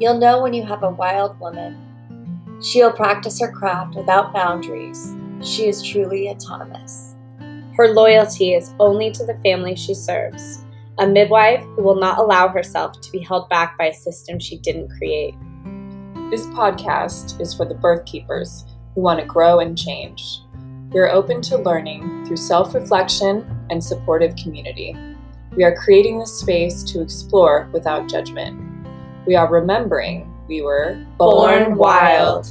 You'll know when you have a wild woman. She'll practice her craft without boundaries. She is truly autonomous. Her loyalty is only to the family she serves, a midwife who will not allow herself to be held back by a system she didn't create. This podcast is for the birth keepers who want to grow and change. We are open to learning through self-reflection and supportive community. We are creating this space to explore without judgment. We are remembering we were Born wild.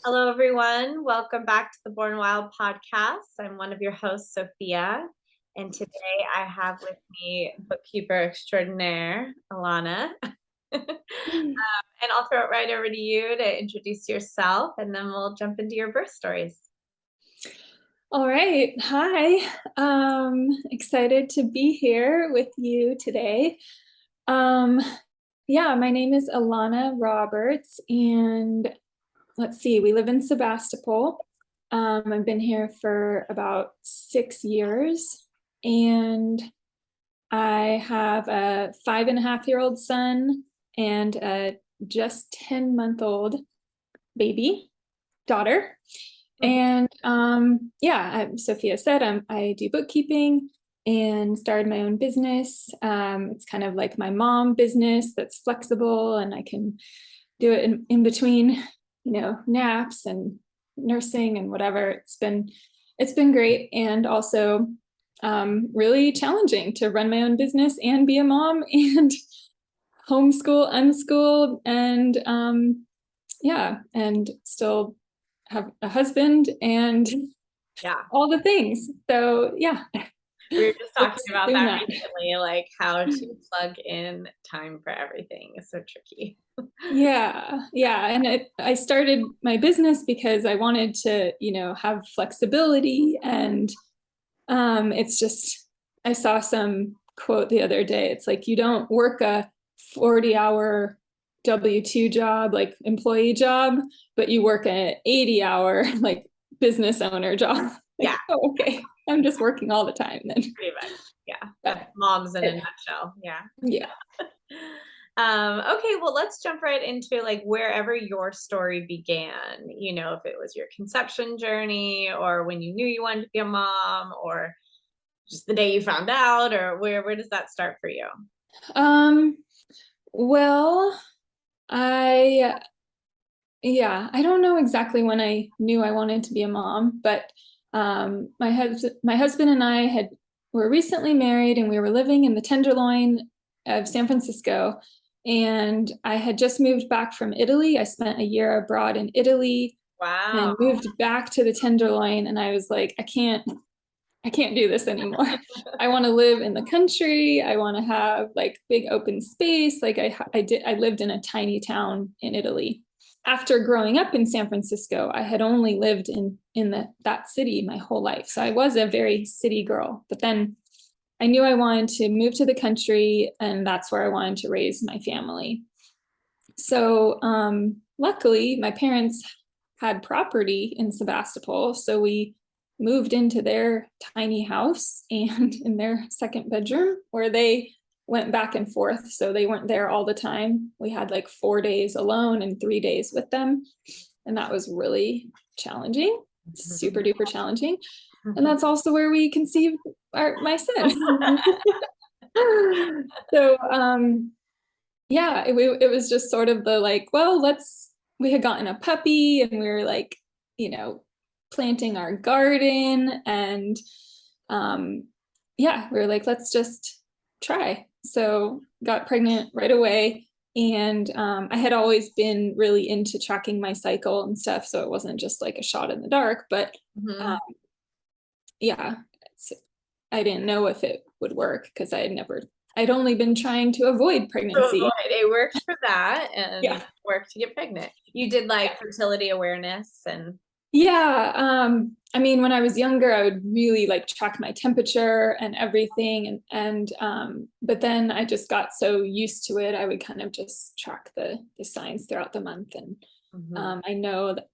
Hello, everyone. Welcome back to the Born Wild podcast. I'm one of your hosts, Sophia, and today I have with me bookkeeper extraordinaire, Elana. And I'll throw it right over to you to introduce yourself, and then we'll jump into your birth stories. All right. Hi. Excited to be here with you today. My name is Elana Roberts, and let's see, we live in Sebastopol. I've been here for about 6 years, and I have a 5.5-year-old son and a just 10-month-old daughter. And Sophia said, I do bookkeeping and started my own business. It's kind of like my mom business that's flexible, and I can do it in between, naps and nursing and whatever. It's been great, and also really challenging to run my own business and be a mom and homeschool, unschooled, and and still have a husband and all the things. So we were just talking about that recently, like how to plug in time for everything is so tricky. And I started my business because I wanted to have flexibility, and it's just, I saw some quote the other day. It's like, you don't work a 40-hour W-2 job, like employee job, but you work an 80-hour like business owner job. Like, oh, okay, I'm just working all the time then. Pretty much. That's moms in a nutshell. Okay, well, let's jump right into like wherever your story began, if it was your conception journey or when you knew you wanted to be a mom or just the day you found out, or where does that start for you? Well, I don't know exactly when I knew I wanted to be a mom, but my husband and I were recently married, and we were living in the Tenderloin of San Francisco, and I had just moved back from Italy. I spent a year abroad in Italy. Wow. And moved back to the Tenderloin, and I was like, I can't do this anymore. I want to live in the country. I want to have like big open space. Like I lived in a tiny town in Italy. After growing up in San Francisco, I had only lived in that city my whole life. So I was a very city girl, but then I knew I wanted to move to the country, and that's where I wanted to raise my family. So luckily my parents had property in Sebastopol. So we moved into their tiny house and in their second bedroom, where they went back and forth. So they weren't there all the time. We had like 4 days alone and 3 days with them. And that was really challenging, super duper challenging. And that's also where we conceived my son. So, it was just sort of the like, well, we had gotten a puppy, and we were like, planting our garden, and we were like, let's just try. So got pregnant right away, and I had always been really into tracking my cycle and stuff, so it wasn't just like a shot in the dark, but I didn't know if it would work because I'd only been trying to avoid pregnancy. It worked for that, and worked to get pregnant. You did like fertility awareness and when I was younger, I would really like track my temperature and everything. And but then I just got so used to it, I would kind of just track the signs throughout the month. And I know that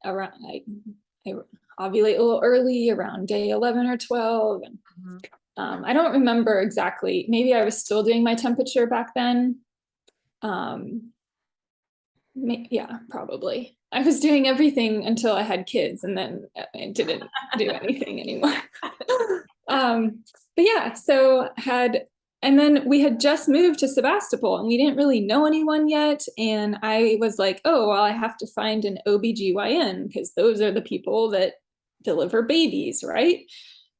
ovulate a little early around day 11 or 12. And I don't remember exactly. Maybe I was still doing my temperature back then. Yeah, probably. I was doing everything until I had kids, and then I didn't do anything anymore. But yeah, and then we had just moved to Sebastopol and we didn't really know anyone yet. And I was like, oh, well, I have to find an OBGYN because those are the people that deliver babies, right?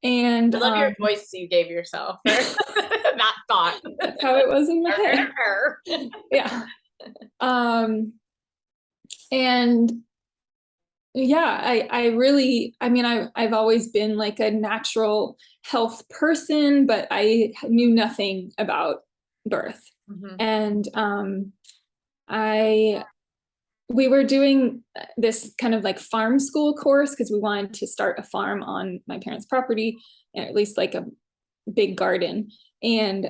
And I love your voice you gave yourself. That thought. That's how it was in my head. Yeah. And yeah, I've always been like a natural health person, but I knew nothing about birth. And we were doing this kind of like farm school course because we wanted to start a farm on my parents' property, and at least like a big garden. And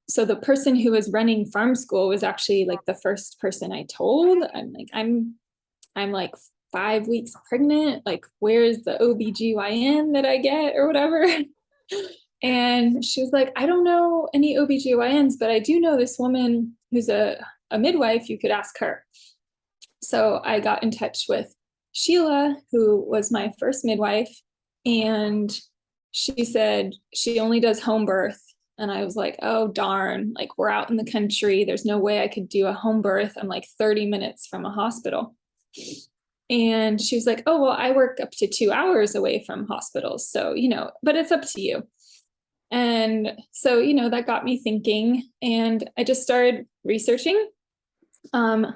so the person who was running farm school was actually like the first person I told. I'm like 5 weeks pregnant. Like, where's the OBGYN that I get or whatever? And she was like, I don't know any OBGYNs, but I do know this woman who's a midwife. You could ask her. So I got in touch with Sheila, who was my first midwife. And she said she only does home birth. And I was like, oh, darn, like we're out in the country. There's no way I could do a home birth. I'm like 30 minutes from a hospital. And she was like, oh, well, I work up to 2 hours away from hospitals. So, but it's up to you. And so, that got me thinking, and I just started researching. I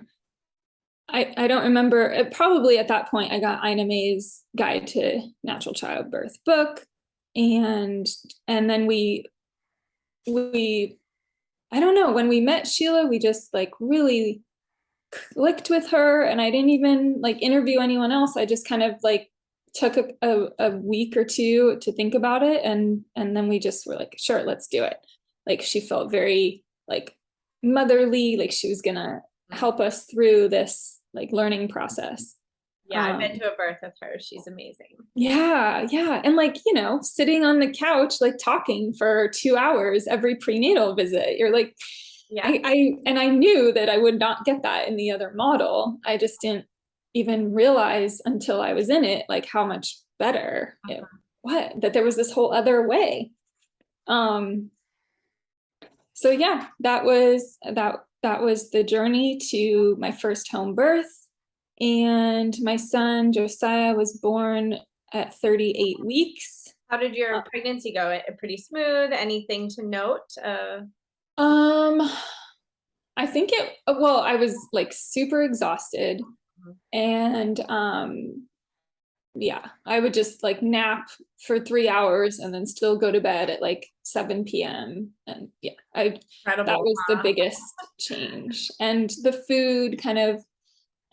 don't remember, probably at that point, I got Ina May's Guide to Natural Childbirth book. And then we I don't know, when we met Sheila, we just like really clicked with her, and I didn't even like interview anyone else. I just kind of like took a week or two to think about it. And then we just were like, sure, let's do it. Like, she felt very like motherly, like she was gonna help us through this like learning process. Yeah, I've been to a birth with her. She's amazing. Yeah. And like, sitting on the couch, like talking for 2 hours every prenatal visit, you're like, yeah. I knew that I would not get that in the other model. I just didn't even realize until I was in it, like how much better that there was this whole other way. So yeah, that was the journey to my first home birth. And my son Josiah was born at 38 weeks. How did your pregnancy go? Pretty smooth? Anything to note? I think I was like super exhausted. And yeah, I would just like nap for 3 hours and then still go to bed at like 7 p.m. And yeah, that was the biggest change. And the food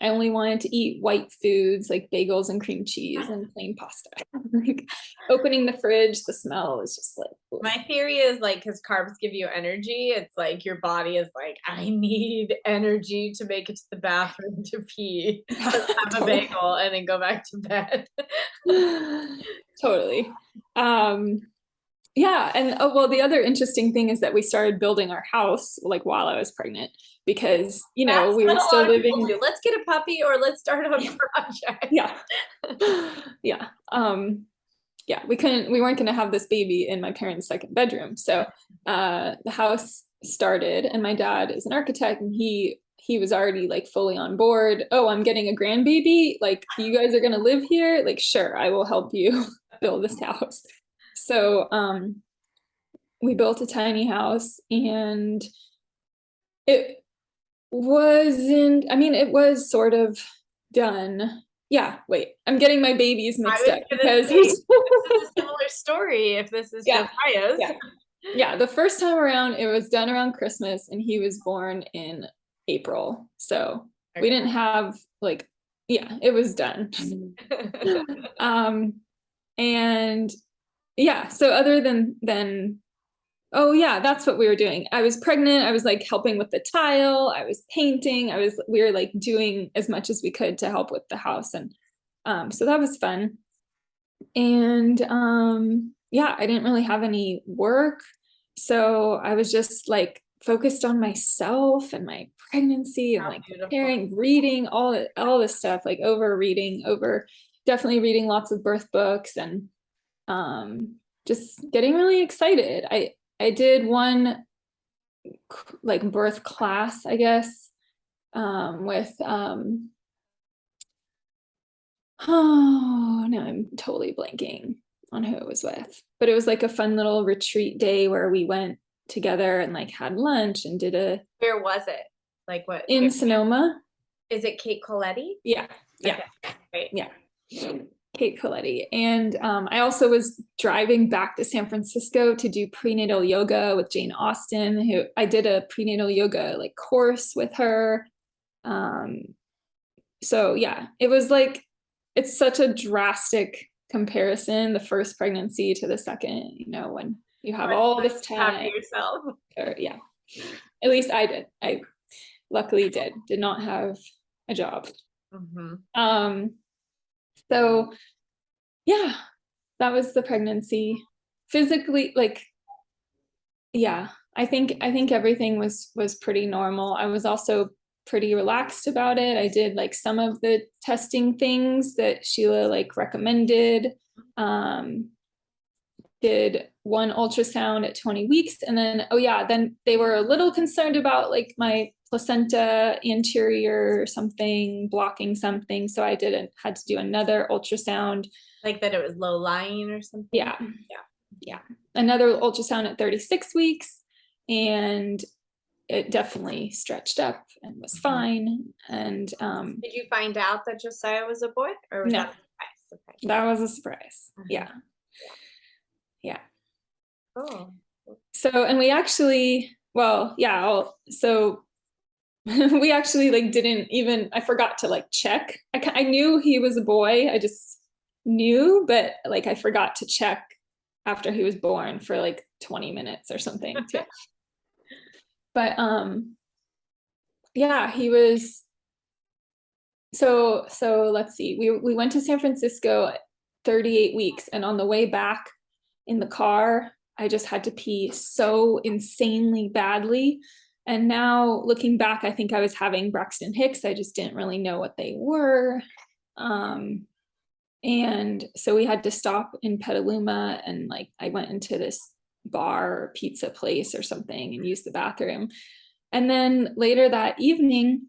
I only wanted to eat white foods like bagels and cream cheese and plain pasta. Like, opening the fridge, the smell was just like, oof. My theory is like, because carbs give you energy, it's like your body is like, I need energy to make it to the bathroom to pee. Let's have a bagel and then go back to bed. Totally. Yeah. And the other interesting thing is that we started building our house like while I was pregnant, because, we were still living. Let's get a puppy or let's start a project. Yeah. Yeah. We weren't going to have this baby in my parents' second bedroom. So the house started, and my dad is an architect, and he was already like fully on board. Oh, I'm getting a grandbaby. Like, you guys are going to live here? Like, sure, I will help you build this house. So we built a tiny house, and it was sort of done. Yeah, wait, I'm getting my babies mixed up because this is a similar story if this is Josiah's. Yeah, the first time around it was done around Christmas, and he was born in April. So we didn't have it was done. And yeah, so other than that's what we were doing. I was pregnant. I was like helping with the tile. I was painting. We were like doing as much as we could to help with the house. And so that was fun. And yeah, I didn't really have any work. So I was just like focused on myself and my pregnancy and How like beautiful. preparing, reading all this stuff, like definitely reading lots of birth books and just getting really excited. I did one like birth class, I guess, with oh no, I'm totally blanking on who it was with. But it was like a fun little retreat day where we went together and like had lunch and did a Where was it? Like what? in Sonoma. Is it Kate Coletti? Yeah. Yeah. Okay, great. Yeah. Kate Coletti. And I also was driving back to San Francisco to do prenatal yoga with Jane Austen, who I did a prenatal yoga like course with her. So yeah, it was like, it's such a drastic comparison, the first pregnancy to the second, you know, when you have all this time. Yourself. Or, yeah, at least I did. I luckily did not have a job. So yeah, that was the pregnancy. Physically, like, yeah, I think everything was pretty normal. I was also pretty relaxed about it. I did like some of the testing things that Sheila like recommended. Did one ultrasound at 20 weeks, and then then they were a little concerned about like my placenta anterior or something blocking something, so I had to do another ultrasound, like that it was low lying or something. Yeah, another ultrasound at 36 weeks, and it definitely stretched up and was fine. And did you find out that Josiah was a boy, or was no, that a surprise? Okay. that was a surprise. Yeah. Oh. So, and we actually, so we actually like didn't even, I forgot to like check. I knew he was a boy. I just knew, but like I forgot to check after he was born for like 20 minutes or something too. But yeah, he was, so let's see, we went to San Francisco 38 weeks, and on the way back in the car, I just had to pee so insanely badly. And now looking back, I think I was having Braxton Hicks. I just didn't really know what they were. And so we had to stop in Petaluma, and like I went into this bar or pizza place or something and used the bathroom. And then later that evening,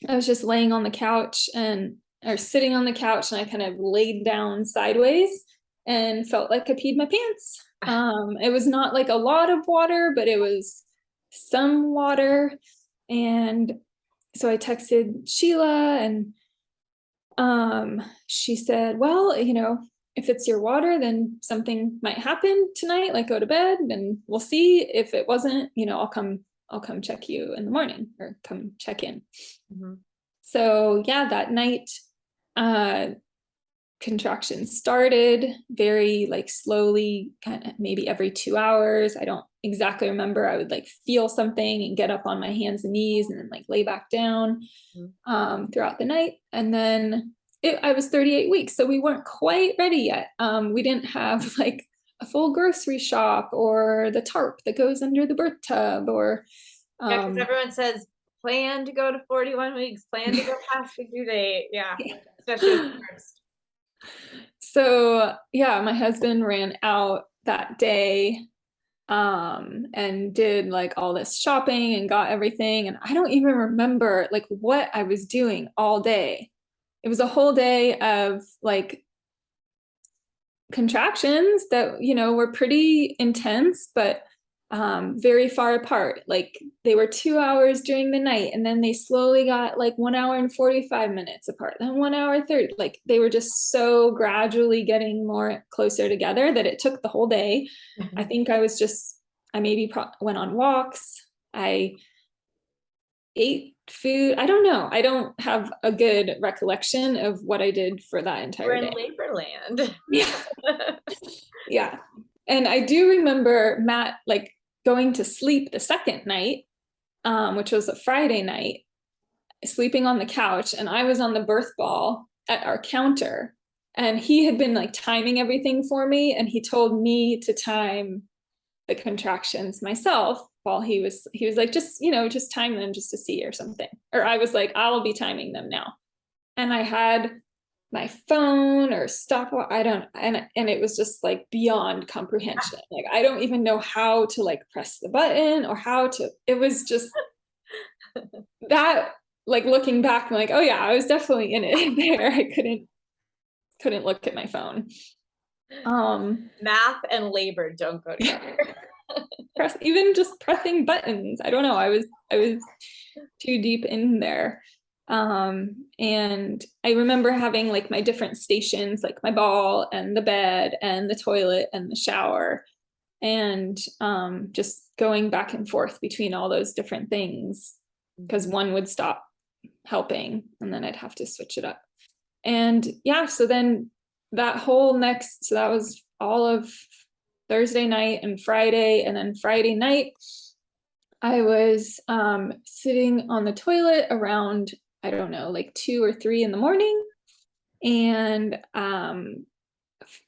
I was just laying on the couch or sitting on the couch, and I kind of laid down sideways and felt like I peed my pants. It was not like a lot of water, but it was some water. And so I texted Sheila, and she said, well, you know, if it's your water, then something might happen tonight, like go to bed and we'll see. If it wasn't, you know, I'll come check you in the morning, or come check in. So yeah, that night, contractions started very like slowly, kind of maybe every 2 hours. I don't exactly remember. I would like feel something and get up on my hands and knees and then like lay back down throughout the night. And then I was 38 weeks, so we weren't quite ready yet. We didn't have like a full grocery shop or the tarp that goes under the birth tub, or yeah, because everyone says plan to go to 41 weeks, plan to go past the due date. Yeah, especially with the first. So yeah, my husband ran out that day and did like all this shopping and got everything, and I don't even remember like what I was doing all day. It was a whole day of like contractions that, you know, were pretty intense, but very far apart. Like they were 2 hours during the night, and then they slowly got like 1 hour and 45 minutes apart, then 1 hour 30. Like they were just so gradually getting more closer together that it took the whole day. I think I maybe went on walks. I ate food. I don't know. I don't have a good recollection of what I did for that entire day. We're in labor land. Yeah. And I do remember Matt like going to sleep the second night, which was a Friday night, sleeping on the couch, and I was on the birth ball at our counter. and he had been like timing everything for me, and he told me to time the contractions myself while he was like, just, just time them just to see or something. Or I was like, I'll be timing them now. And I had my phone or stopwatch, and it was just like beyond comprehension. Like, I don't even know how to like press the button or it was just that, like, looking back, I'm like, oh yeah, I was definitely in it there. I couldn't look at my phone. Math and labor don't go together. Even just pressing buttons, I don't know, I was too deep in there. And I remember having like my different stations, like my ball and the bed and the toilet and the shower, and just going back and forth between all those different things, because one would stop helping and then I'd have to switch it up. And yeah, so then that was all of Thursday night and Friday. And then Friday night, I was sitting on the toilet around, I don't know, like 2 or 3 in the morning, and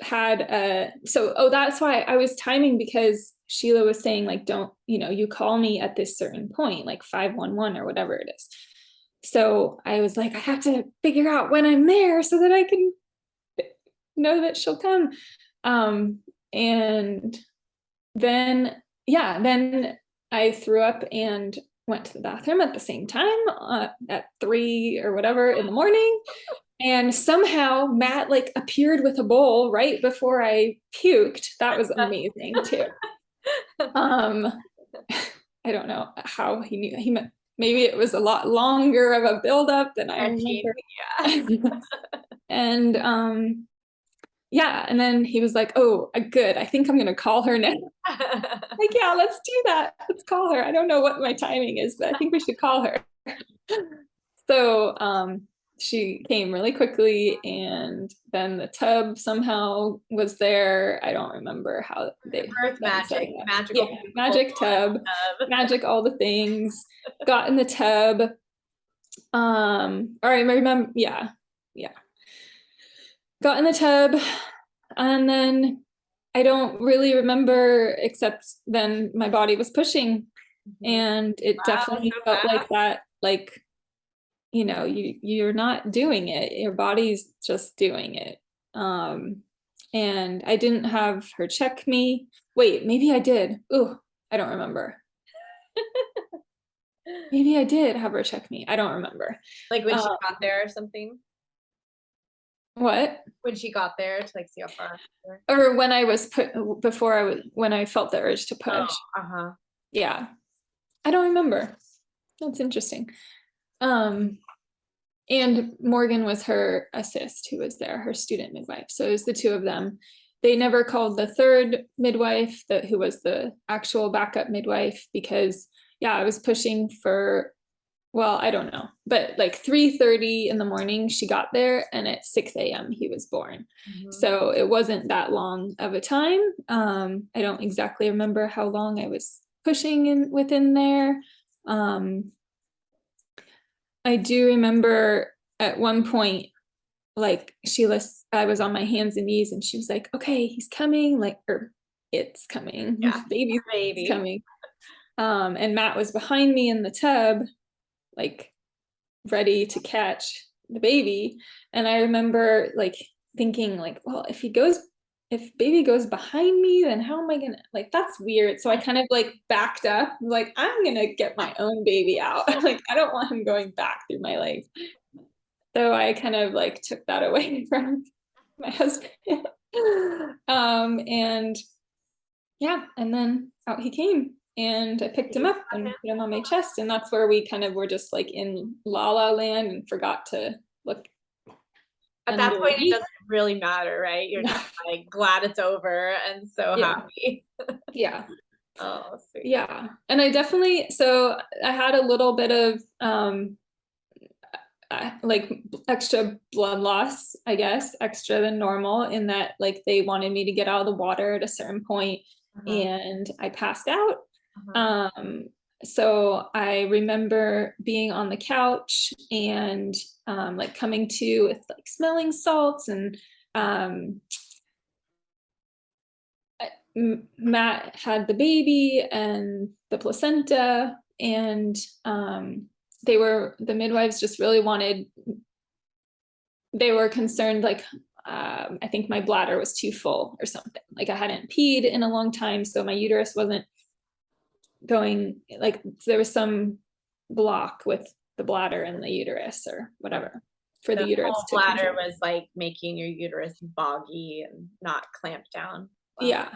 that's why I was timing, because Sheila was saying, like, don't, you call me at this certain point, like 511 or whatever it is. So I was like, I have to figure out when I'm there so that I can know that she'll come. And then I threw up and went to the bathroom at the same time at 3 or whatever in the morning. And somehow Matt like appeared with a bowl right before I puked. That was amazing too. I don't know how he knew. Maybe it was a lot longer of a buildup than I remember. Yeah. And and then he was like, oh, good, I think I'm gonna call her now. Like, yeah, let's do that. Let's call her. I don't know what my timing is, but I think we should call her. So she came really quickly, and then the tub somehow was there. I don't remember how they birth magic, magical, yeah, magic tub, magic all the things. Got in the tub. Or I remember, yeah. Got in the tub, and then I don't really remember, except then my body was pushing, and it definitely felt like that, like, you're not doing it, your body's just doing it. And I didn't have her check me. Wait, maybe I did. Ooh, I don't remember. Maybe I did have her check me. I don't remember. Like when she got there or something? What? When she got there to like see how far? Or when I was when I felt the urge to push. Oh, yeah, I don't remember. That's interesting. And Morgan was her assist who was there, her student midwife. So it was the two of them. They never called the third midwife, who was the actual backup midwife, because I was pushing for, well, I don't know, but like 3:30 in the morning she got there, and at 6 a.m. he was born. So it wasn't that long of a time. I don't exactly remember how long I was pushing within there. I do remember at one point, like, I was on my hands and knees, and she was like, okay, he's coming, like, or it's coming. Yeah, baby's coming. And Matt was behind me in the tub, like, ready to catch the baby. And I remember like thinking, like, well, if baby goes behind me, then how am I gonna, like, that's weird. So I kind of like backed up, like, I'm gonna get my own baby out. Like, I don't want him going back through my legs. So I kind of like took that away from my husband. And then out he came, and I picked him up and put him on my chest, and that's where we kind of were just like in la la land and forgot to look. At that point, it doesn't really matter, right? You're just like glad it's over and so happy. Yeah. Oh, sweet. Yeah. And I definitely, so I had a little bit of like extra blood loss, I guess, extra than normal, in that like they wanted me to get out of the water at a certain point, and I passed out. So I remember being on the couch and like coming to with like smelling salts and Matt had the baby and the placenta, and the midwives just really they were concerned, like, I think my bladder was too full or something. Like I hadn't peed in a long time, so my uterus wasn't going, like there was some block with the bladder and the uterus or whatever for the uterus whole to bladder control. was like making your uterus boggy and not clamped down. Wow. Yeah.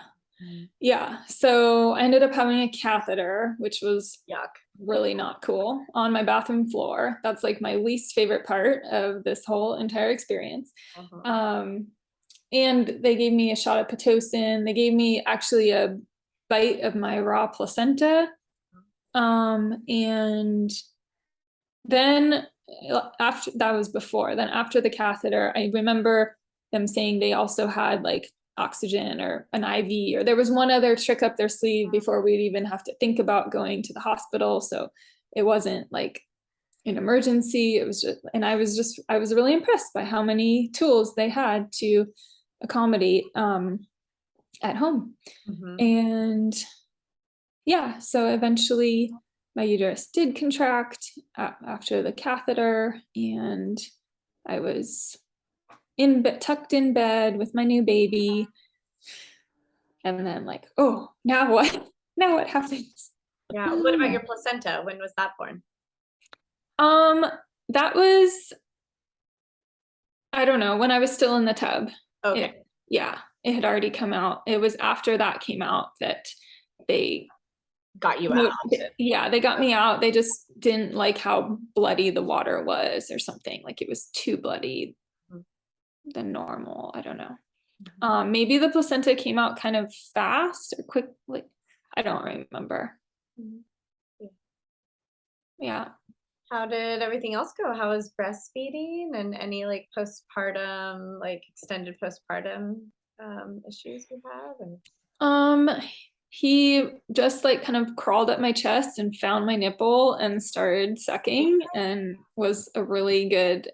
Yeah. So I ended up having a catheter, which was Yuck. really not cool, on my bathroom floor. That's like my least favorite part of this whole entire experience. And they gave me a shot of Pitocin. They gave me actually a bite of my raw placenta. And then after that was before, then after the catheter, I remember them saying they also had like oxygen or an IV, or there was one other trick up their sleeve before we'd even have to think about going to the hospital. So it wasn't like an emergency. It was just, and I was really impressed by how many tools they had to accommodate at home. And yeah, so eventually my uterus did contract after the catheter, and I was tucked in bed with my new baby. And then like, oh, now what? Now what happens? Yeah. What about your placenta? When was that born? That was, I don't know, when I was still in the tub. Okay. It had already come out. It was after that came out that they got you out. Yeah, they got me out. They just didn't like how bloody the water was or something. Like it was too bloody than normal. I don't know. Maybe the placenta came out kind of fast or quick. Like, I don't remember. Yeah. How did everything else go? How was breastfeeding and any like postpartum, like extended postpartum issues you have? He just like kind of crawled up my chest and found my nipple and started sucking, and was a really good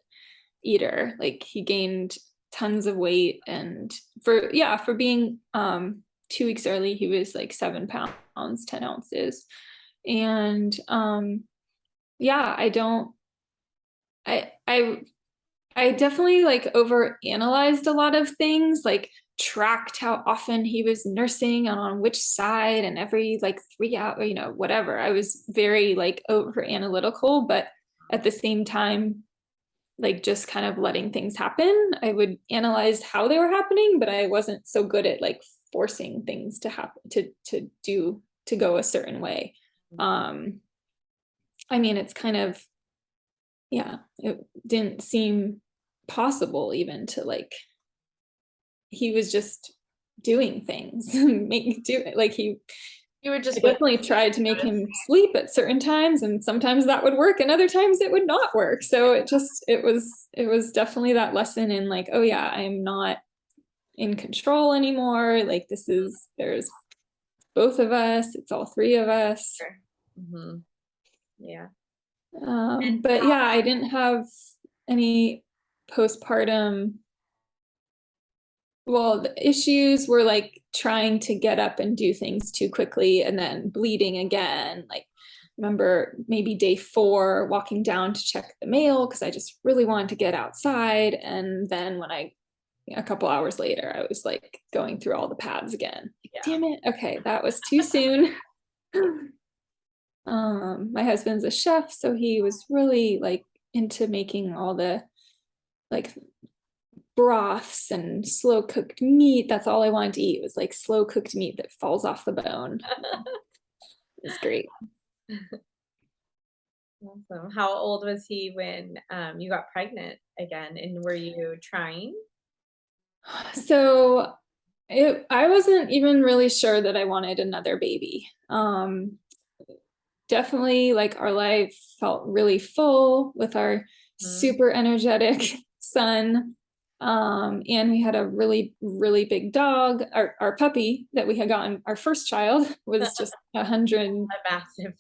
eater. Like he gained tons of weight, and for being 2 weeks early, he was like 7 pounds 10 ounces. And I definitely like over analyzed a lot of things, like tracked how often he was nursing and on which side, and every like 3 hours, whatever. I was very like over analytical, but at the same time, like just kind of letting things happen. I would analyze how they were happening, but I wasn't so good at like forcing things to happen, to go a certain way. I mean, it's kind of, it didn't seem possible even to like, he was just doing things, You were just definitely tried to make him sleep at certain times, and sometimes that would work and other times it would not work. So it was definitely that lesson in like, oh yeah, I'm not in control anymore. Like there's both of us, it's all 3 of us. Yeah. But yeah, I didn't have any postpartum. Well, the issues were like trying to get up and do things too quickly and then bleeding again. Like, remember maybe day 4 walking down to check the mail because I just really wanted to get outside. And then a couple hours later, I was like going through all the pads again. Damn it. Okay, that was too soon. My husband's a chef, so he was really like into making all the like broths and slow cooked meat. That's all I wanted to eat, was like slow cooked meat that falls off the bone. It's great. Awesome. How old was he when you got pregnant again, and were you trying? So I wasn't even really sure that I wanted another baby. Definitely like our life felt really full with our super energetic son. And we had a really, really big dog. Our puppy that we had gotten, our first child, was just a massive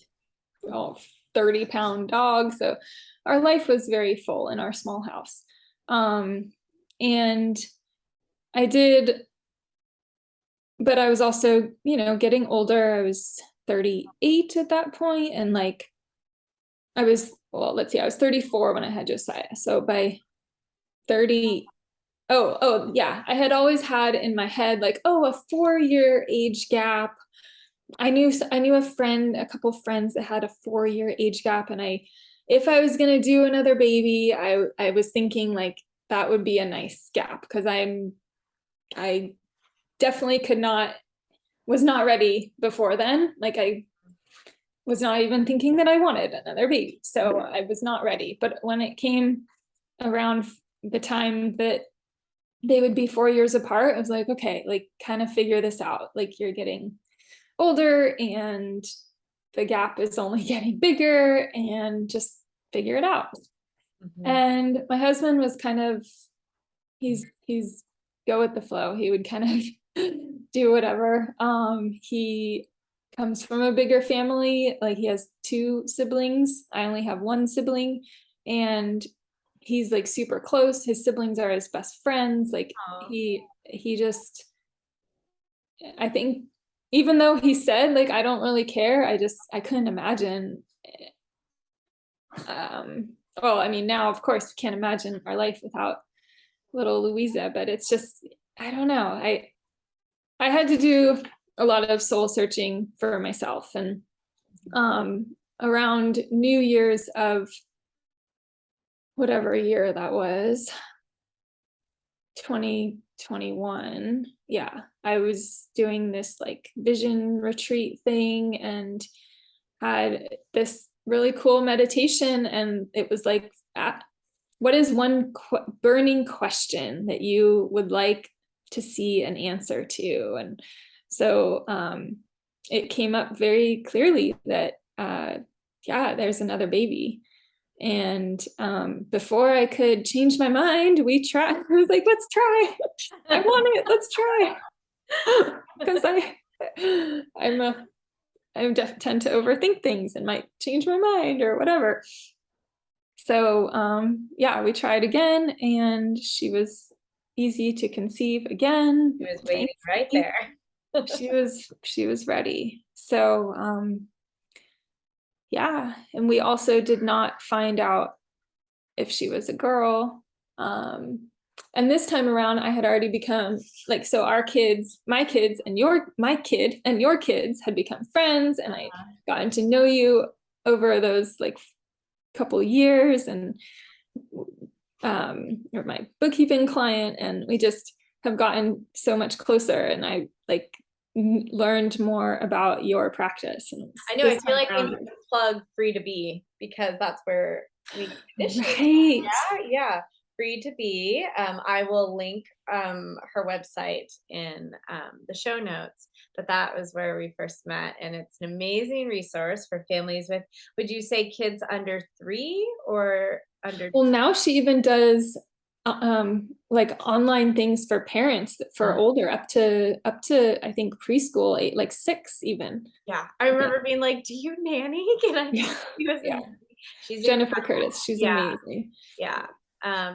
30-pound dog. So our life was very full in our small house. And I did, but I was also, getting older. I was 38 at that point, and like I was 34 when I had Josiah. So by 30, yeah, I had always had in my head like, oh, a 4-year age gap. I knew a couple friends that had a 4-year age gap, and if I was gonna do another baby, I was thinking like that would be a nice gap, because I definitely was not ready before then. Like I was not even thinking that I wanted another baby, so I was not ready. But when it came around the time that they would be 4 years apart, I was like, okay, like kind of figure this out. Like you're getting older and the gap is only getting bigger, and just figure it out. Mm-hmm. And my husband was kind of, he's go with the flow. He would kind of do whatever. He comes from a bigger family. Like he has 2 siblings. I only have 1 sibling, and he's like super close. His siblings are his best friends. Like he just, I think, even though he said like I don't really care, I couldn't imagine. Well, I mean, now of course we can't imagine our life without little Louisa, but it's just, I don't know. I had to do a lot of soul searching for myself, and around New Year's of whatever year that was, 2021. Yeah, I was doing this like vision retreat thing and had this really cool meditation, and it was like, what is one burning question that you would like to see an answer to? And so it came up very clearly that there's another baby. And before I could change my mind, we tried. I was like, let's try. I want it. Let's try. Because I tend to overthink things and might change my mind or whatever. So we tried again, and she was easy to conceive again. She was waiting right there. she was ready. So and we also did not find out if she was a girl. And this time around, I had already become like, so our kids, my kids and my kid and your kids had become friends, and I gotten to know you over those like couple years, and you're my bookkeeping client, and we just have gotten so much closer, and I like learned more about your practice. And I know, I feel like we need to plug Free to Be, because that's where we right. Yeah, Free to Be. I will link her website in the show notes, but that was where we first met, and it's an amazing resource for families with, would you say kids under 3 or under? Well, now she even does like online things for parents for older, up to I think preschool, 8, like 6 even. Yeah, I remember being like, do you nanny? Can I? Yeah. She's Jennifer Curtis. She's amazing. Yeah.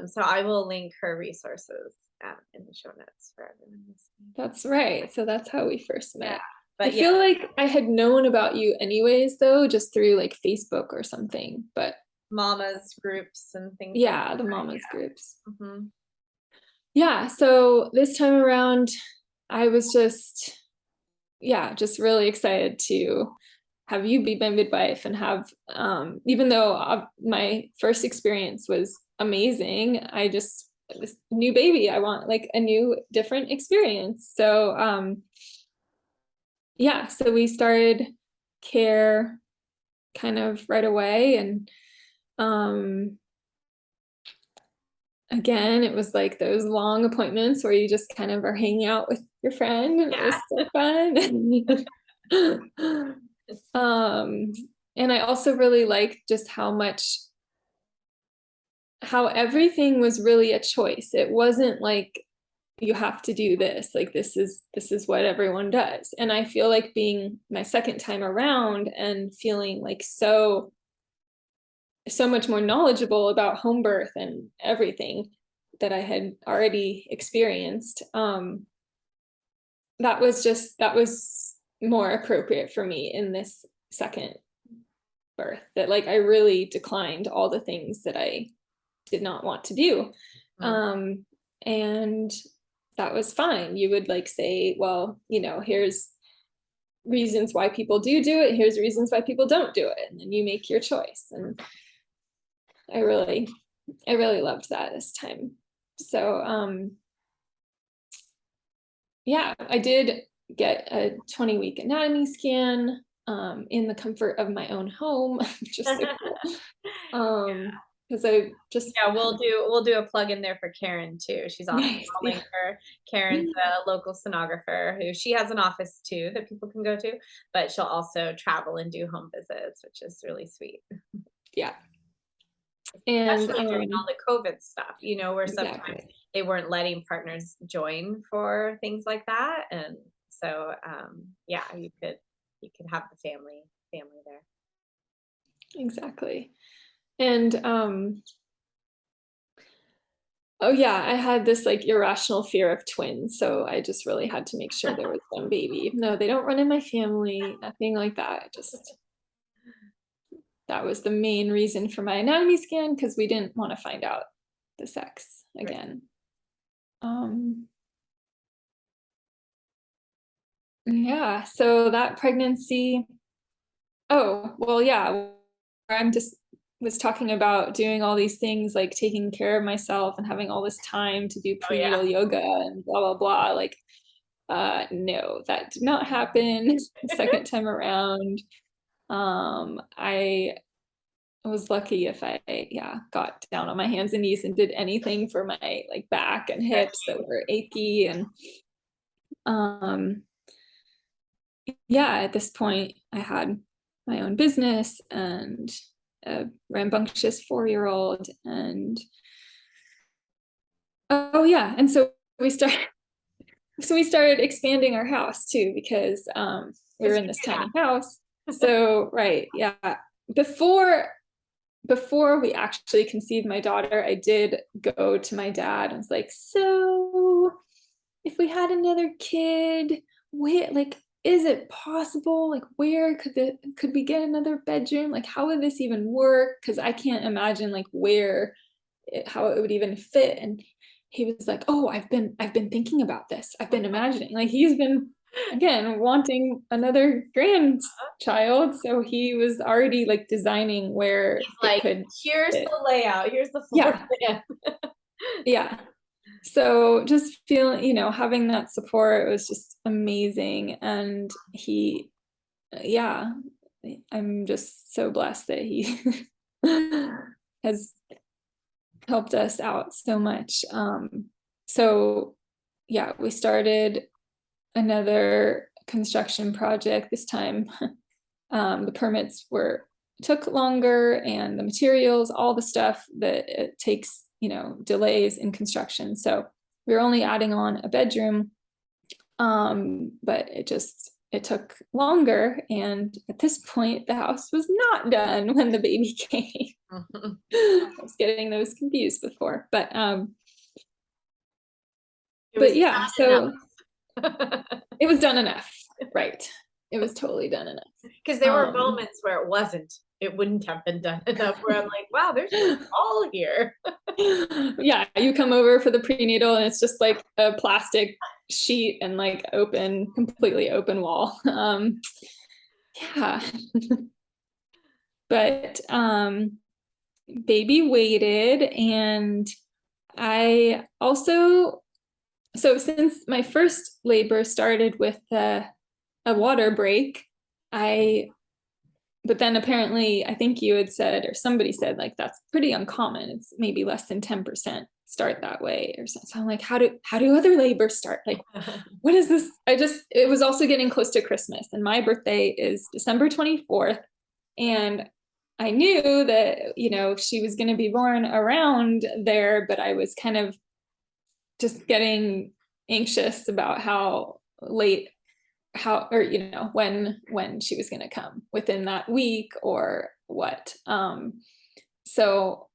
So I will link her resources in the show notes for everyone listening. That's right. So that's how we first met. Yeah. But I feel like I had known about you anyways, though, just through like Facebook or something. But mamas groups and things. Yeah, the mamas groups. Mm-hmm. Yeah. So this time around, I was just really excited to have you be my midwife, and have, even though my first experience was amazing, this new baby, I want like a new different experience. So so we started care kind of right away, and again, it was like those long appointments where you just kind of are hanging out with your friend, and it was so fun. And I also really liked just how everything was really a choice. It wasn't like you have to do this, like this is what everyone does. And I feel like being my second time around and feeling like so much more knowledgeable about home birth and everything, that I had already experienced, that was more appropriate for me in this second birth, that like I really declined all the things that I did not want to do. And that was fine. You would like say, well, here's reasons why people do it. Here's reasons why people don't do it. And then you make your choice. And I really loved that this time. So, yeah, I did get a 20-week anatomy scan in the comfort of my own home, which is so cool. Because I just we'll do a plug in there for Karen too. She's awesome. nice. I'll link her. Karen's a local sonographer who she has an office too that people can go to, but she'll also travel and do home visits, which is really sweet. Yeah. And especially during all the COVID stuff, where sometimes they weren't letting partners join for things like that, and so yeah, you could have the family there. Exactly. And oh yeah, I had this like irrational fear of twins, so I just really had to make sure there was one baby. No, they don't run in my family, nothing like that. Just that was the main reason for my anatomy scan, because we didn't want to find out the sex again. Right. Yeah, so that pregnancy, oh, well, yeah, I'm just was talking about doing all these things, like taking care of myself and having all this time to do prenatal yoga and blah, blah, blah. Like, no, that did not happen the second time around. I was lucky if I got down on my hands and knees and did anything for my like back and hips that were achy. And at this point I had my own business and a rambunctious 4-year-old, and and so we started expanding our house too, because we were in this tiny house. So before we actually conceived my daughter, I did go to my dad and was like, so if we had another kid, is it possible? Like, where could we get another bedroom? Like, how would this even work? Because I can't imagine like how it would even fit. And he was like, oh, I've been thinking about this. I've been imagining. Like, he's been again wanting another grandchild, so he was already like designing where here's the layout, here's the floor plan. Yeah. So just feeling, having that support was just amazing. And I'm just so blessed that he has helped us out so much. We started another construction project this time. The permits took longer, and the materials, all the stuff that it takes, delays in construction. So we were only adding on a bedroom, but it took longer. And at this point, the house was not done when the baby came. I was getting those confused before, but so it was done enough, right? It was totally done enough. Because there were moments where it wouldn't have been done enough, where I'm like, wow, there's a wall here. Yeah, you come over for the prenatal and it's just like a plastic sheet and like completely open wall. But baby waited, and I also, so since my first labor started with a water break, but then apparently I think you had said, or somebody said, like, that's pretty uncommon. It's maybe less than 10% start that way or something. So I'm like, how do other labors start? Like, what is this? It was also getting close to Christmas, and my birthday is December 24th. And I knew that, she was going to be born around there, but I was kind of just getting anxious about when she was going to come, within that week or what. So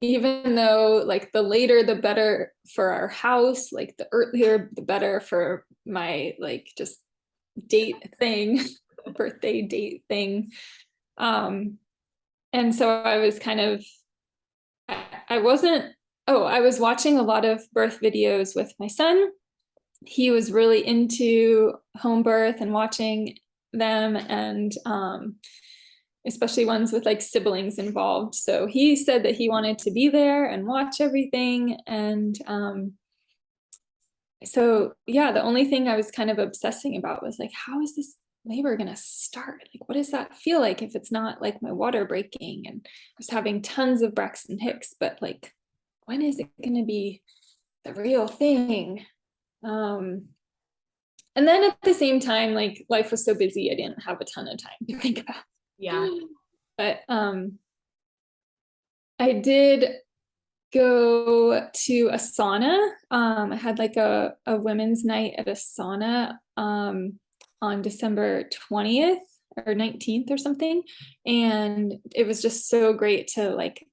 even though like the later the better for our house, like the earlier the better for my like just date thing, birthday date thing. And so I was kind of, I wasn't, oh, I was watching a lot of birth videos with my son. He was really into home birth and watching them, and especially ones with like siblings involved. So he said that he wanted to be there and watch everything. And so yeah, the only thing I was kind of obsessing about was like, how is this labor going to start? Like, what does that feel like if it's not like my water breaking? And I was having tons of Braxton Hicks, but like, when is it going to be the real thing? And then at the same time, like life was so busy, I didn't have a ton of time to think about. Yeah. But I did go to a sauna. I had like a women's night at a sauna on December 20th or 19th or something. And it was just so great to like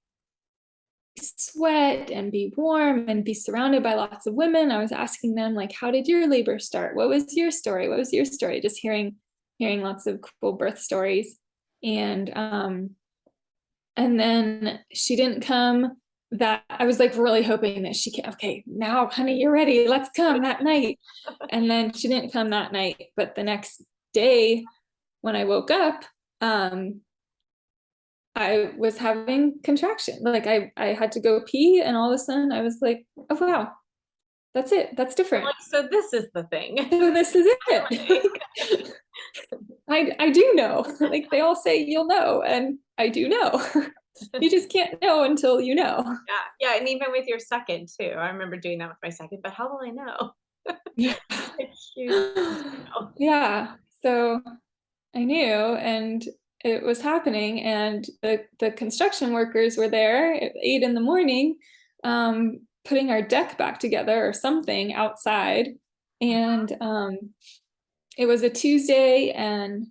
sweat and be warm and be surrounded by lots of women. I was asking them like, how did your labor start? What was your story? What was your story? Just hearing lots of cool birth stories. And then she didn't come. That I was like really hoping that she can, okay, now honey, you're ready, let's come that night. And then she didn't come that night, but the next day when I woke up, I was having contraction. Like I had to go pee, and all of a sudden I was like, oh wow, that's it. That's different. Like, so this is the thing. So this is it. I do know. Like they all say you'll know, and I do know. You just can't know until you know. Yeah, and even with your second too. I remember doing that with my second, but how will I know? Yeah. Yeah. So I knew, and it was happening, and the construction workers were there at 8 in the morning, putting our deck back together or something outside. And it was a Tuesday, and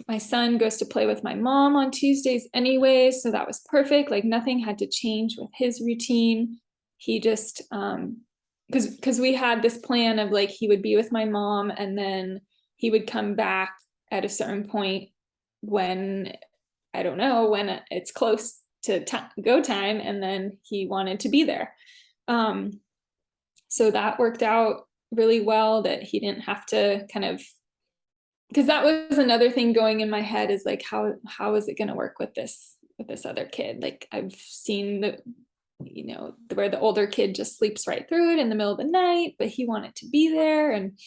my son goes to play with my mom on Tuesdays anyway, so that was perfect. Like nothing had to change with his routine. He just because we had this plan of like he would be with my mom, and then he would come back at a certain point when, I don't know, when it's close to go time, and then he wanted to be there. So that worked out really well, that he didn't have to kind of, because that was another thing going in my head, is like, how is it going to work with this other kid? Like I've seen where the older kid just sleeps right through it in the middle of the night, but he wanted to be there. And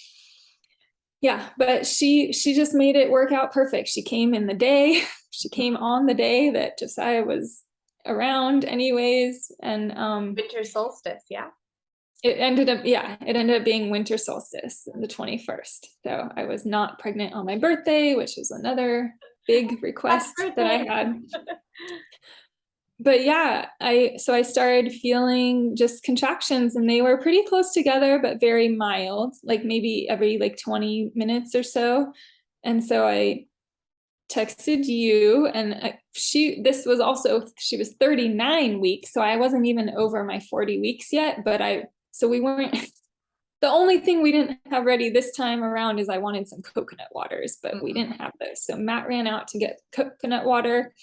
yeah, but she just made it work out perfect. She came in the day, she came on the day that Josiah was around anyways. And winter solstice, yeah. It ended up being winter solstice, the 21st. So I was not pregnant on my birthday, which was another big request that I had. But yeah, I started feeling just contractions, and they were pretty close together, but very mild, like maybe every like 20 minutes or so. And so I texted you, and she was 39 weeks. So I wasn't even over my 40 weeks yet, but so we weren't, the only thing we didn't have ready this time around is I wanted some coconut waters, but we didn't have those. So Matt ran out to get coconut water,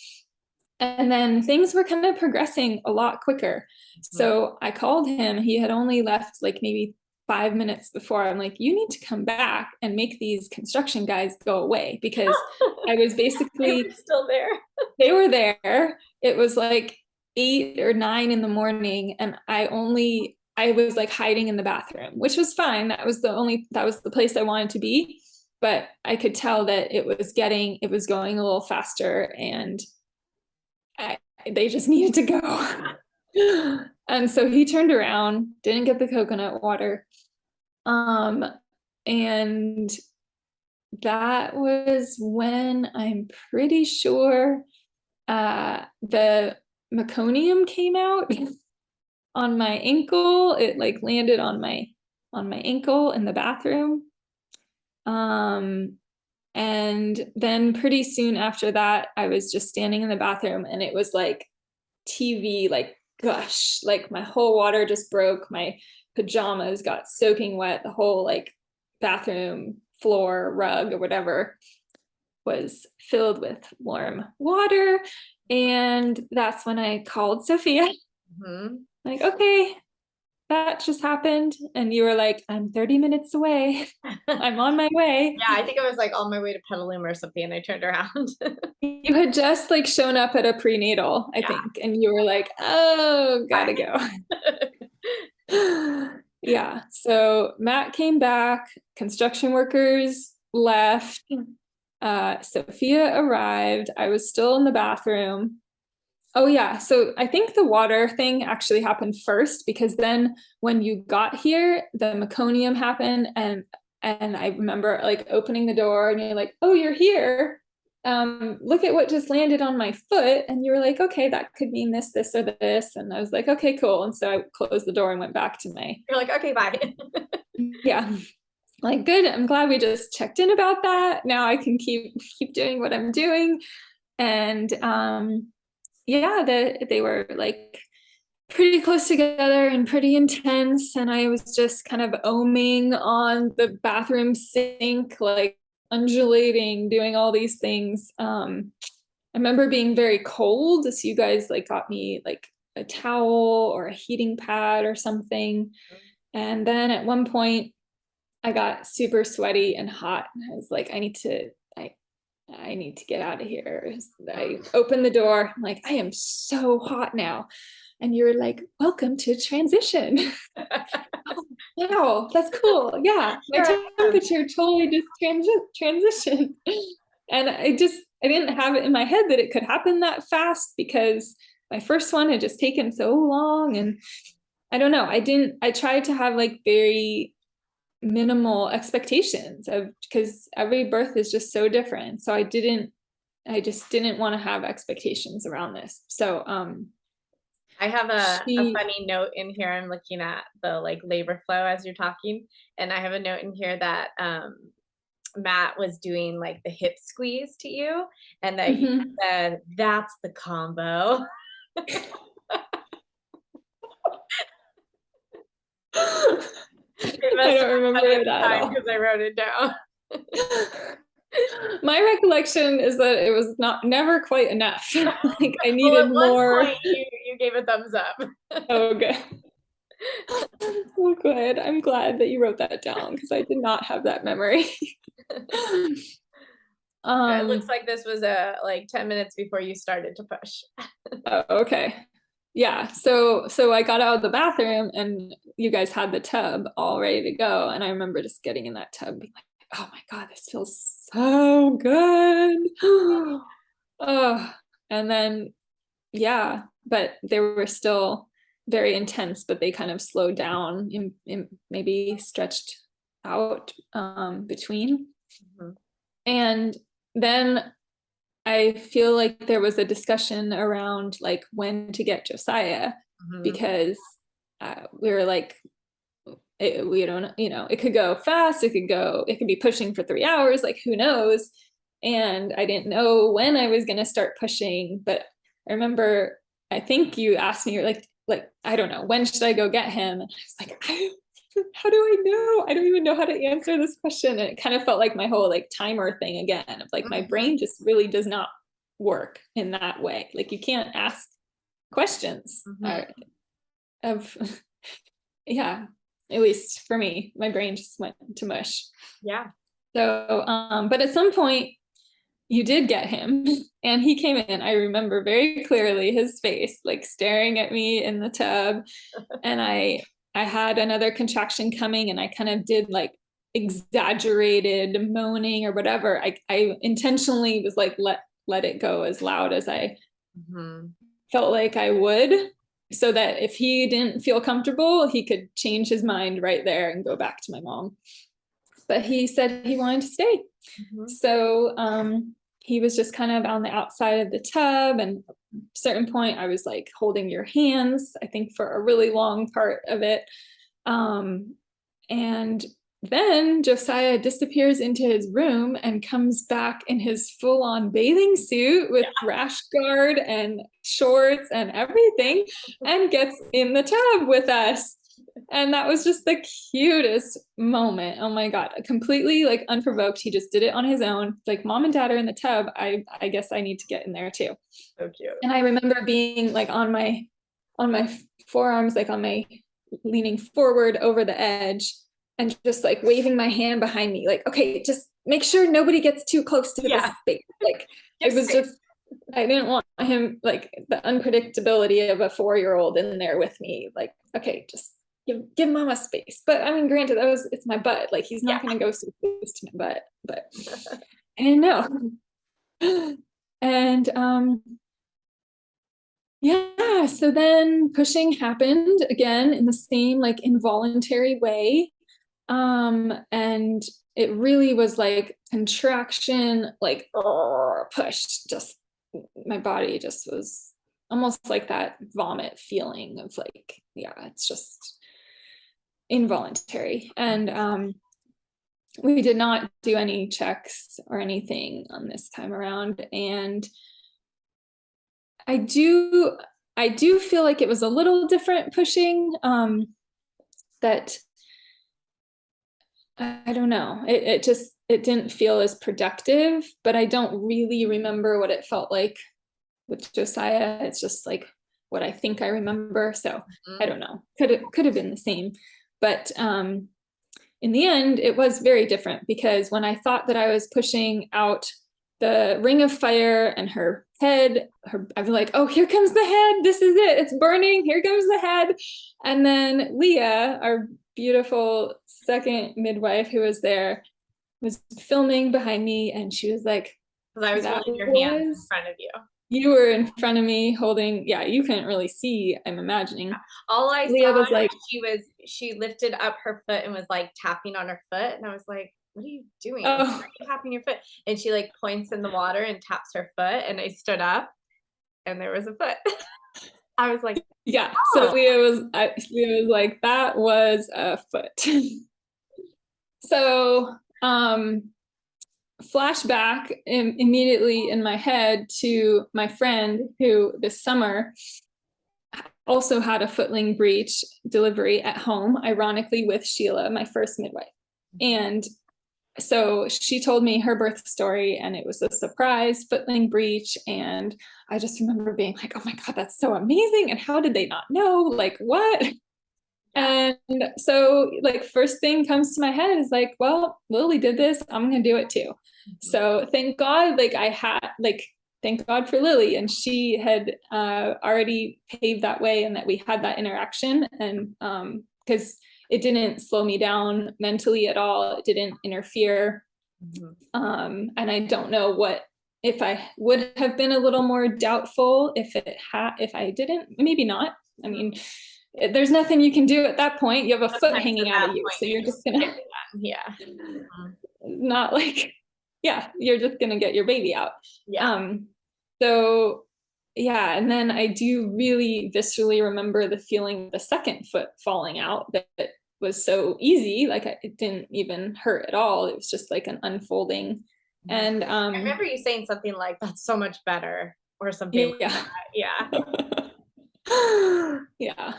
and then things were kind of progressing a lot quicker. So I called him. He had only left like maybe 5 minutes before. I'm like, you need to come back and make these construction guys go away, because I was basically they were still there. They were there. It was like 8 or 9 in the morning, and I was like hiding in the bathroom, which was fine. That was the place I wanted to be. But I could tell that it was going a little faster, and they just needed to go. And so he turned around, didn't get the coconut water. And that was when, I'm pretty sure, the meconium came out on my ankle. It like landed on my ankle in the bathroom. And then pretty soon after that, I was just standing in the bathroom, and it was like TV, like gush, like my whole water just broke. My pajamas got soaking wet. The whole like bathroom floor rug or whatever was filled with warm water. And that's when I called Sophia. Mm-hmm. Like, okay, that just happened. And you were like, I'm 30 minutes away. I'm on my way. Yeah, I think I was like on my way to Petaluma or something, and I turned around. You had just like shown up at a prenatal, I think, and you were like, oh, gotta go. Yeah. So Matt came back, construction workers left, Sophia arrived. I was still in the bathroom. Oh yeah. So I think the water thing actually happened first, because then when you got here, the meconium happened, and I remember like opening the door and you're like, oh, you're here. Look at what just landed on my foot. And you were like, okay, that could mean this, this, or this. And I was like, okay, cool. And so I closed the door and went back to my, You're like, okay, bye. yeah, like, good. I'm glad we just checked in about that. Now I can keep doing what I'm doing. And yeah, they were like pretty close together and pretty intense. And I was just kind of oming on the bathroom sink, like undulating, doing all these things. I remember being very cold. So you guys like got me like a towel or a heating pad or something. And then at one point I got super sweaty and hot. I was like, I need to get out of here. I opened the door. I'm like, I am so hot now. And you were like, welcome to transition. Oh, wow, that's cool. Yeah, my temperature totally just transitioned. And I didn't have it in my head that it could happen that fast, because my first one had just taken so long. And I don't know, I tried to have like very minimal expectations of, because every birth is just so different. So I just didn't want to have expectations around this. So I have a funny note in here. I'm looking at the like labor flow as you're talking, and I have a note in here that Matt was doing like the hip squeeze to you, and that you said, that's the combo. I don't remember that at all, because I wrote it down. My recollection is that it was never quite enough. Like I needed more. Point, you gave a thumbs up. Oh, good. Oh, good. I'm glad that you wrote that down, because I did not have that memory. It looks like this was like 10 minutes before you started to push. Oh, okay. Yeah. So I got out of the bathroom and you guys had the tub all ready to go. And I remember just getting in that tub being like, oh my God, this feels so good. Oh, and then, yeah, but they were still very intense, but they kind of slowed down and maybe stretched out between. And then I feel like there was a discussion around like when to get Josiah, because we were like, we don't, it could go fast, it could be pushing for 3 hours, like who knows. And I didn't know when I was going to start pushing, but I remember, I think you asked me, you're like, I don't know, when should I go get him? And I was like, how do I know? I don't even know how to answer this question. And it kind of felt like my whole like timer thing again, of like my brain just really does not work in that way. Like you can't ask questions of, yeah, at least for me, my brain just went to mush. Yeah. So, but at some point you did get him and he came in. I remember very clearly his face, like staring at me in the tub. And I had another contraction coming and I kind of did like exaggerated moaning or whatever. I intentionally was like, let it go as loud as I felt like I would, so that if he didn't feel comfortable, he could change his mind right there and go back to my mom. But he said he wanted to stay. So he was just kind of on the outside of the tub, and at a certain point I was like holding your hands, I think for a really long part of it. And then Josiah disappears into his room and comes back in his full-on bathing suit with rash guard and shorts and everything and gets in the tub with us. And that was just the cutest moment. Oh my God. Completely like unprovoked. He just did it on his own. Like, mom and dad are in the tub. I guess I need to get in there too. So cute. And I remember being like on my forearms, like on my leaning forward over the edge and just like waving my hand behind me. Like, okay, just make sure nobody gets too close to this space. Like it was just, I didn't want him, like the unpredictability of a 4-year-old in there with me. Like, okay, just give mama space. But I mean, granted, it's my butt. Like, he's not going to go so close to my butt, but I didn't know. And yeah, so then pushing happened again in the same like involuntary way. And it really was like contraction, like push, just my body just was almost like that vomit feeling of like, yeah, it's just involuntary. And we did not do any checks or anything on this time around. And I do feel like it was a little different pushing, that I don't know. It didn't feel as productive, but I don't really remember what it felt like with Josiah. It's just like what I think I remember. So I don't know. Could have been the same. But in the end, it was very different, because when I thought that I was pushing out the ring of fire and her head, I'd be like, oh, here comes the head. This is it. It's burning. Here comes the head. And then Leah, our beautiful second midwife who was there, was filming behind me, and she was like, because I was holding your hand in front of you. You were in front of me holding, yeah, you couldn't really see, I'm imagining. All I Leah saw was like, she lifted up her foot and was like tapping on her foot, and I was like, what are you doing? oh, Why are you tapping your foot? And she like points in the water and taps her foot, and I stood up and there was a foot. I was like, yeah. Oh. So Leah was like, that was a foot. So flashback immediately in my head to my friend who this summer also had a footling breech delivery at home, ironically with Sheila, my first midwife. And so she told me her birth story, and it was a surprise footling breech. And I just remember being like, oh my God, that's so amazing. And how did they not know? Like, what? And so like first thing comes to my head is like, well, Lily did this, I'm gonna do it too. So thank God, thank God for Lily, and she had already paved that way, and that we had that interaction. And because it didn't slow me down mentally at all, it didn't interfere. And I don't know what, if I would have been a little more doubtful if I didn't, maybe not. I mean, there's nothing you can do at that point. You have a foot hanging out of you, so you're just gonna not like, yeah, you're just gonna get your baby out. So yeah, and then I do really viscerally remember the feeling of the second foot falling out, that was so easy, like it didn't even hurt at all. It was just like an unfolding. And I remember you saying something like, that's so much better, or something. Yeah. Yeah.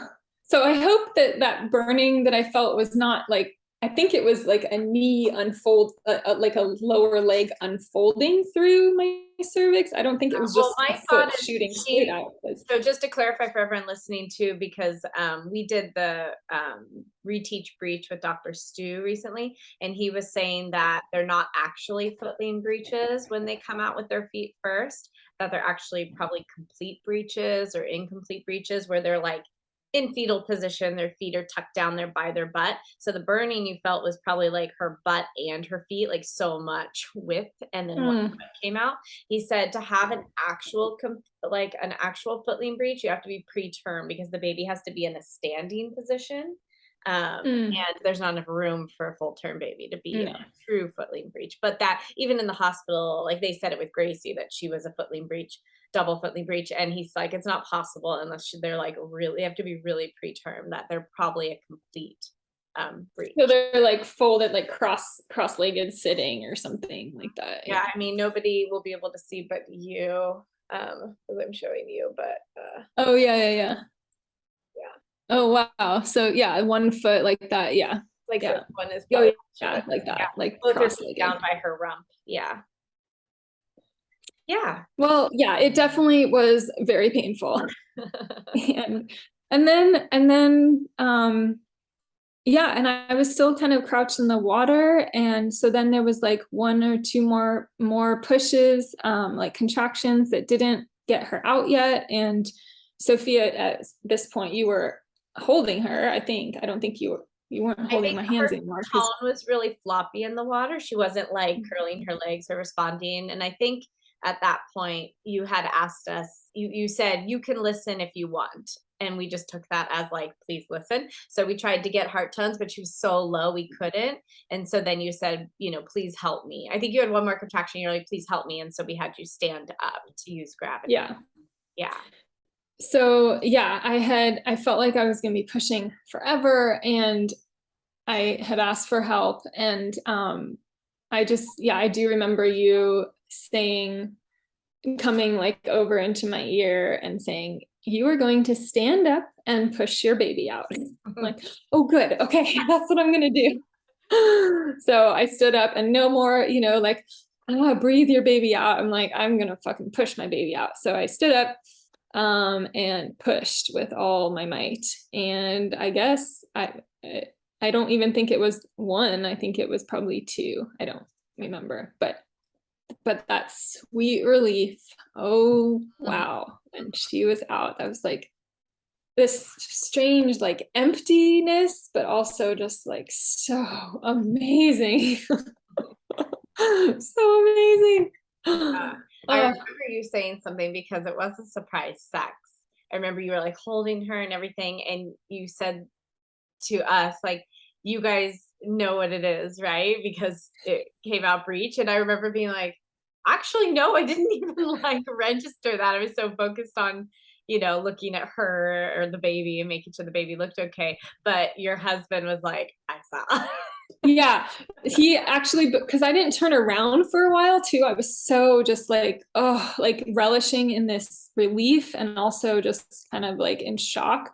So I hope that burning that I felt was not like, I think it was like a knee unfold, like a lower leg unfolding through my cervix. I don't think it was just my foot shooting straight out. So just to clarify for everyone listening too, because we did the reteach breech with Dr. Stu recently, and he was saying that they're not actually footling breeches when they come out with their feet first, that they're actually probably complete breeches or incomplete breeches, where they're like in fetal position, their feet are tucked down there by their butt. So the burning you felt was probably like her butt and her feet, like so much width, and then one foot came out. He said to have an actual footling breech, you have to be preterm, because the baby has to be in a standing position. And there's not enough room for a full term baby to be a true footling breech. But that even in the hospital, like they said it with Gracie, that she was a footling breech, double footling breech, and he's like, it's not possible unless they're like really have to be really preterm, that they're probably a complete Breech. So they're like folded, like cross-legged sitting or something like that. Yeah, I mean, nobody will be able to see but you, as I'm showing you, but Oh yeah. Oh wow. So yeah, 1 foot like that. Yeah. like Yeah. this one is Oh probably yeah, like that, like both are cross-legged. down by her rump. Yeah. Yeah. Well, yeah, it definitely was very painful. and and then yeah, and I was still kind of crouched in the water, and so then there was like 1 or 2 more pushes, like contractions that didn't get her out yet. And Sophia, at this point, you were holding her, I think. I don't think you weren't holding my hands anymore. Tone was really floppy in the water. She wasn't like curling her legs or responding. And I think at that point you had asked us, you said you can listen if you want. And we just took that as like, please listen. So we tried to get heart tones, but she was so low we couldn't. And so then you said, please help me. I think you had 1 more contraction. You're like, please help me. And so we had you stand up to use gravity. Yeah. Yeah. So yeah, I felt like I was going to be pushing forever, and I had asked for help. And I do remember you coming like over into my ear and saying, you are going to stand up and push your baby out. I'm like, oh good, okay, that's what I'm gonna do. So I stood up, and no more, like, breathe your baby out. I'm like, I'm gonna fucking push my baby out. So I stood up and pushed with all my might. And I guess I don't even think it was 1. I think it was probably 2. I don't remember, but that sweet relief. Oh wow. And she was out. That was like this strange like emptiness, but also just like so amazing. So amazing. I remember you saying something because it was a surprise sex. I remember you were like holding her and everything, and you said to us, like, you guys know what it is, right? Because it came out breech. And I remember being like, actually, no, I didn't even like register that. I was so focused on, looking at her or the baby and making sure the baby looked okay. But your husband was like, I saw. Yeah, he actually, because I didn't turn around for a while too. I was so just like, oh, like relishing in this relief, and also just kind of like in shock.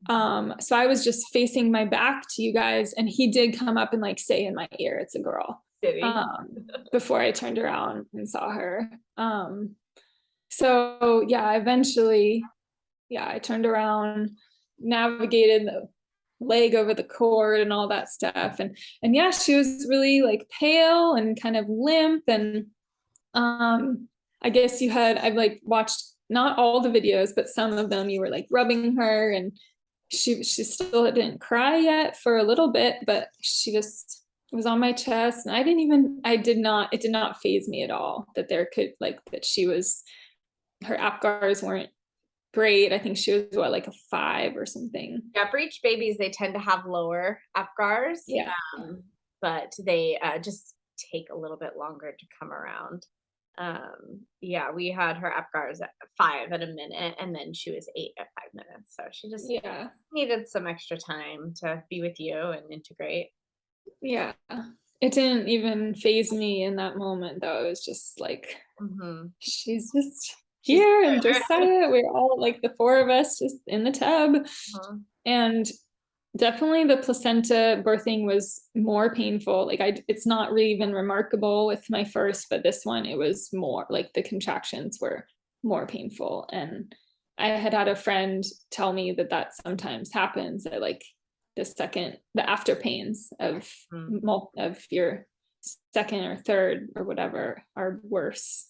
So I was just facing my back to you guys, and he did come up and like say in my ear, it's a girl. Before I turned around and saw her. So yeah, eventually, I turned around, navigated the leg over the cord and all that stuff. And yeah, she was really like pale and kind of limp. And I guess I've like watched not all the videos, but some of them. You were like rubbing her, and she still didn't cry yet for a little bit, but she just was on my chest. And it did not faze me at all that her APGARs weren't great. I think she was like a 5 or something. Yeah, breech babies, they tend to have lower APGARs. Yeah. But they just take a little bit longer to come around. Yeah, we had her APGARs at 5 at a minute, and then she was 8 at 5 minutes. So she just needed some extra time to be with you and integrate. Yeah. It didn't even faze me in that moment, though. It was just like, she's just here and Josiah. We're all like the 4 of us just in the tub. And definitely the placenta birthing was more painful. Like it's not really even remarkable with my first, but this one, it was more like the contractions were more painful. And I had a friend tell me that sometimes happens, that like the after pains of your second or third or whatever are worse.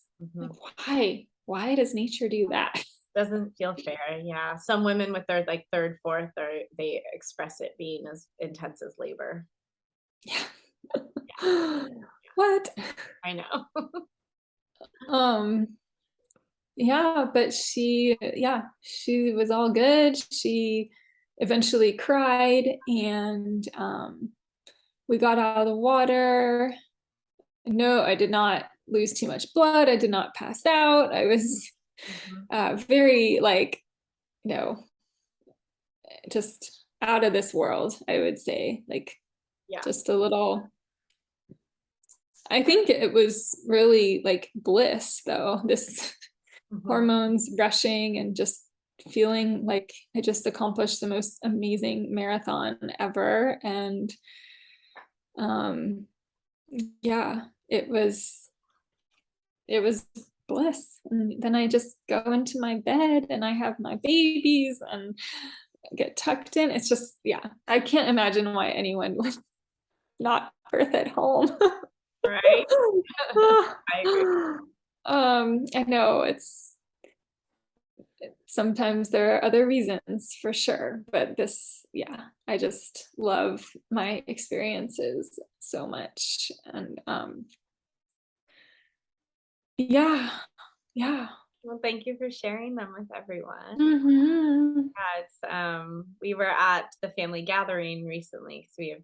Like, why does nature do that? Doesn't feel fair. Yeah, some women with their like 3rd, 4th, they express it being as intense as labor. Yeah. What? I know. Yeah, but she was all good. She eventually cried, and we got out of the water. No, I did not lose too much blood. I did not pass out. I was very like, just out of this world, I would say. Like, just a little, I think it was really like bliss though, this hormones rushing and just feeling like I just accomplished the most amazing marathon ever. And it was bliss. And then I just go into my bed and I have my babies and get tucked in. It's just, I can't imagine why anyone would not birth at home. Right. I agree. I know sometimes there are other reasons for sure, but this, I just love my experiences so much. And Well, thank you for sharing them with everyone. Mm-hmm. We were at the family gathering recently because we have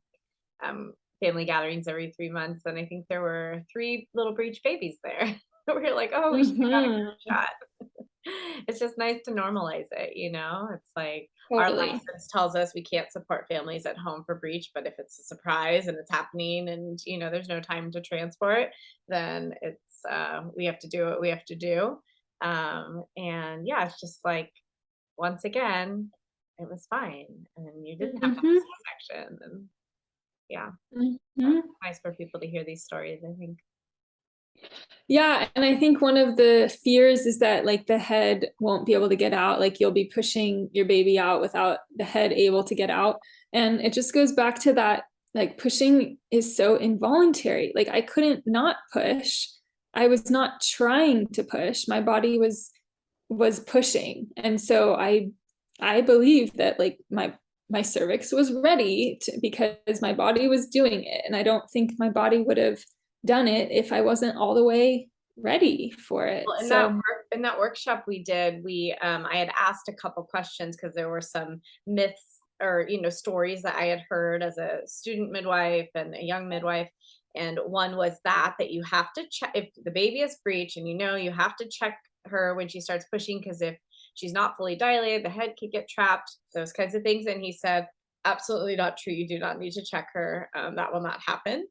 family gatherings every 3 months, and I think there were 3 little Breech babies there. We were like, oh, we should give that a group shot. It's just nice to normalize it, you know? It's like our license tells us we can't support families at home for Breech, but if it's a surprise and it's happening and, you know, there's no time to transport, then it's we have to do what we have to do. And it's just like, once again, it was fine, and you didn't have to have a C-section, and it's nice for people to hear these stories, I think. Yeah, and I think one of the fears is that like the head won't be able to get out, like you'll be pushing your baby out without the head able to get out. And it just goes back to that, like pushing is so involuntary. Like I couldn't not push. I was not trying to push. My body was pushing. And so I believe that like my cervix was ready because my body was doing it. And I don't think my body would have done it if I wasn't all the way ready for it. Well, in that workshop we did, I had asked a couple questions because there were some myths or, you know, stories that I had heard as a student midwife and a young midwife. And one was that you have to check if the baby has breech, and you have to check her when she starts pushing, because if she's not fully dilated, the head could get trapped, those kinds of things. And he said, absolutely not true. You do not need to check her. That will not happen.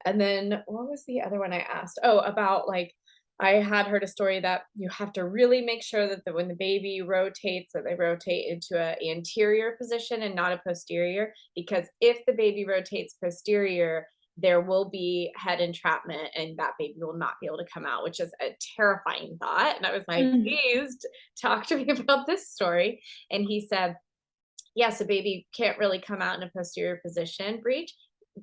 And then what was the other one I asked? Oh, about like, I had heard a story that you have to really make sure that when the baby rotates, that they rotate into an anterior position and not a posterior, because if the baby rotates posterior, there will be head entrapment and that baby will not be able to come out, which is a terrifying thought. And I was like, please talk to me about this story. And he said, yes, a baby can't really come out in a posterior position, Breech.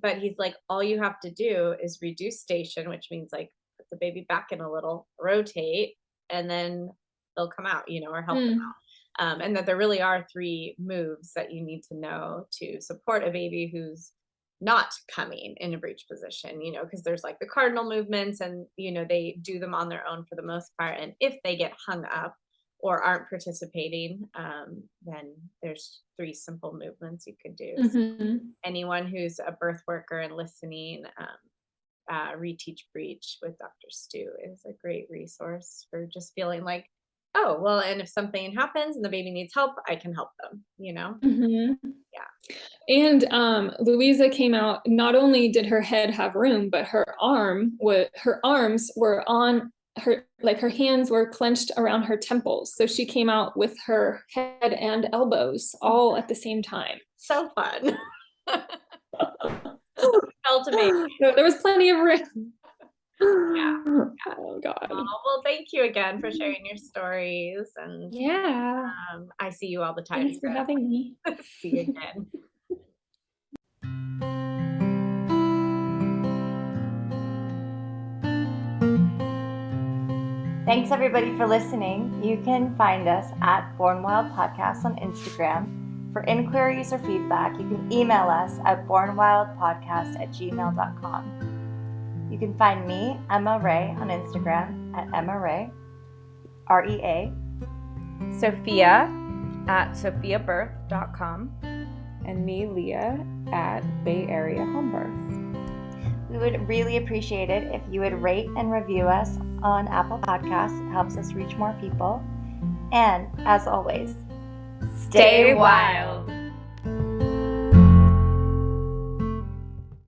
But he's like, all you have to do is reduce station, which means like put the baby back in a little, rotate, and then they'll come out, or help them out. And that there really are 3 moves that you need to know to support a baby who's not coming in a breech position, because there's like the cardinal movements, and, they do them on their own for the most part. And if they get hung up or aren't participating, then there's 3 simple movements you could do. So anyone who's a birth worker and listening, Reteach Breech with Dr. Stu is a great resource for just feeling like, oh, well, and if something happens and the baby needs help, I can help them, And Louisa came out, not only did her head have room, but her arms were on her, like her hands were clenched around her temples. So she came out with her head and elbows all at the same time. So fun. Felt amazing. There was plenty of room. Yeah. Oh God. Well, thank you again for sharing your stories. And I see you all the time. Thanks for having me. See you again. Thanks everybody for listening. You can find us at Born Wild Podcast on Instagram. For inquiries or feedback, you can email us at bornwildpodcast@gmail.com. You can find me, Emma Ray, on Instagram at Emma Ray, REA. Sophia at sophiabirth.com. And me, Leah, at Bay Area Home Birth. We would really appreciate it if you would rate and review us on Apple Podcasts. It helps us reach more people. And as always, stay wild.